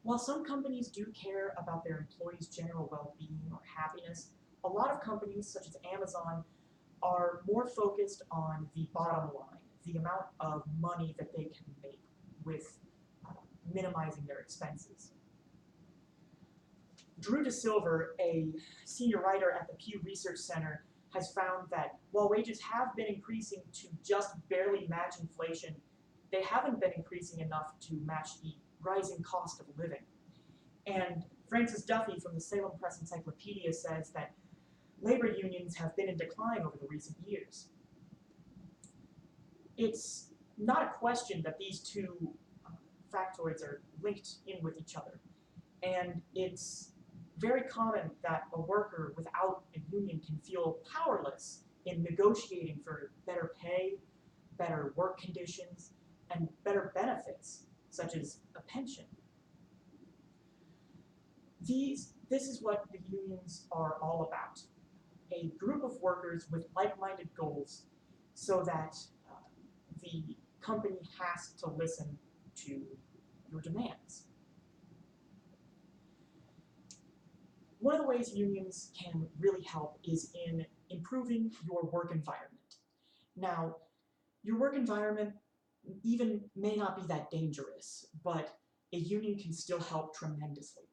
While some companies do care about their employees' general well-being or happiness, a lot of companies, such as Amazon, are more focused on the bottom line, the amount of money that they can make with uh, minimizing their expenses. Drew DeSilver, a senior writer at the Pew Research Center, has found that while wages have been increasing to just barely match inflation, they haven't been increasing enough to match the rising cost of living. And Francis Duffy from the Salem Press Encyclopedia says that labor unions have been in decline over the recent years. It's not a question that these two factoids are linked in with each other. And it's very common that a worker without a union can feel powerless in negotiating for better pay, better work conditions, and better benefits, such as a pension. This is what the unions are all about. A group of workers with like-minded goals so that the company has to listen to your demands. One of the ways unions can really help is in improving your work environment. Now, your work environment even may not be that dangerous, but a union can still help tremendously.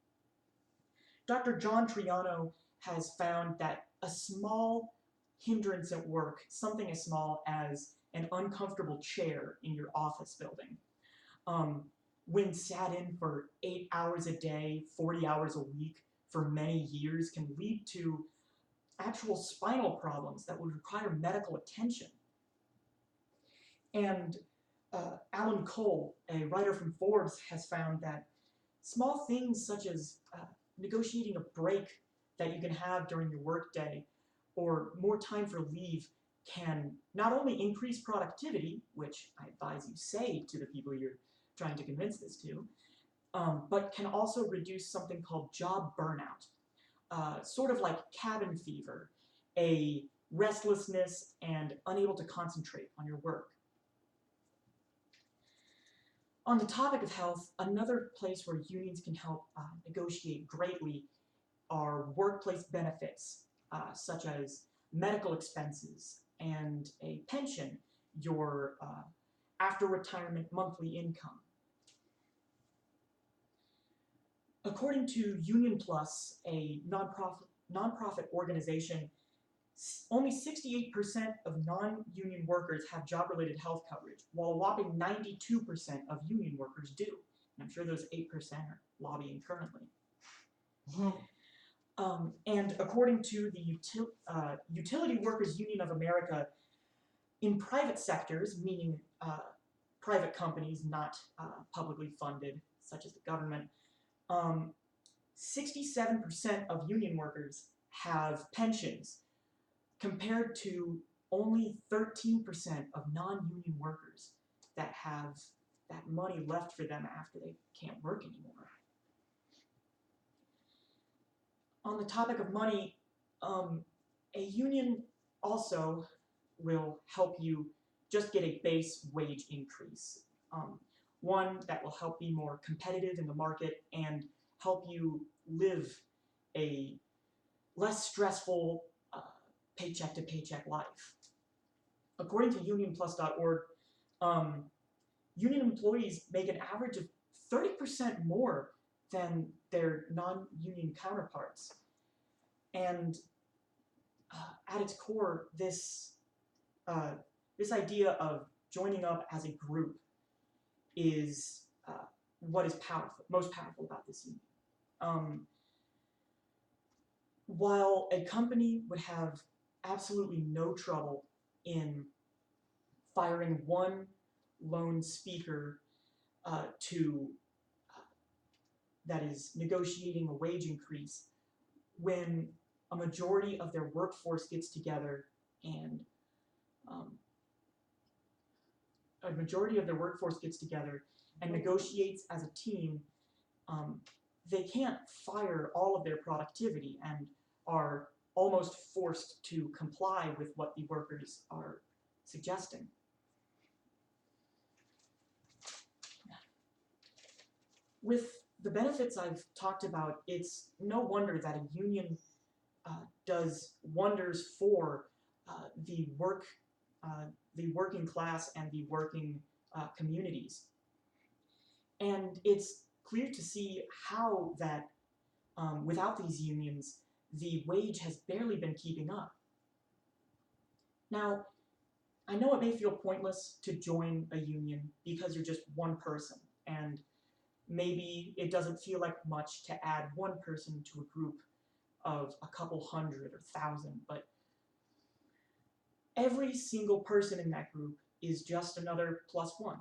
Dr. John Triano has found that a small hindrance at work, something as small as an uncomfortable chair in your office building, um, when sat in for 8 hours a day, 40 hours a week for many years, can lead to actual spinal problems that would require medical attention. And Alan Cole, a writer from Forbes, has found that small things such as negotiating a break that you can have during your workday or more time for leave can not only increase productivity, which I advise you say to the people you're trying to convince this to, but can also reduce something called job burnout, sort of like cabin fever, a restlessness and unable to concentrate on your work. On the topic of health, another place where unions can help negotiate greatly are workplace benefits, such as medical expenses and a pension, your after retirement monthly income. According to Union Plus, a nonprofit organization, only 68% of non-union workers have job-related health coverage, while a whopping 92% of union workers do. And I'm sure those 8% are lobbying currently. And according to the Utility Workers Union of America, in private sectors, meaning private companies not publicly funded, such as the government, 67% of union workers have pensions, compared to only 13% of non-union workers that have that money left for them after they can't work anymore. On the topic of money, a union also will help you just get a base wage increase. One that will help be more competitive in the market and help you live a less stressful paycheck to paycheck life. According to unionplus.org, union employees make an average of 30% more than their non-union counterparts. And at its core, this idea of joining up as a group is what is most powerful about this union. While a company would have absolutely no trouble in firing one lone speaker that is negotiating a wage increase, when a majority of their workforce gets together and negotiates as a team, they can't fire all of their productivity and are almost forced to comply with what the workers are suggesting. With the benefits I've talked about, it's no wonder that a union does wonders for the working class and the working communities. And it's clear to see how that without these unions, the wage has barely been keeping up. Now, I know it may feel pointless to join a union because you're just one person, and maybe it doesn't feel like much to add one person to a group of a couple hundred or thousand, but every single person in that group is just another plus one.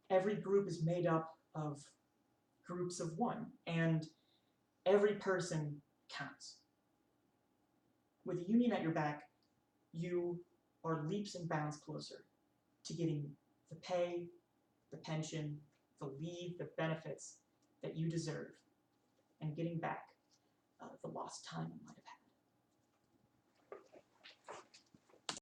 Every group is made up of groups of one, and every person counts. With a union at your back, you are leaps and bounds closer to getting the pay, the pension, the leave, the benefits that you deserve, and getting back the lost time in life.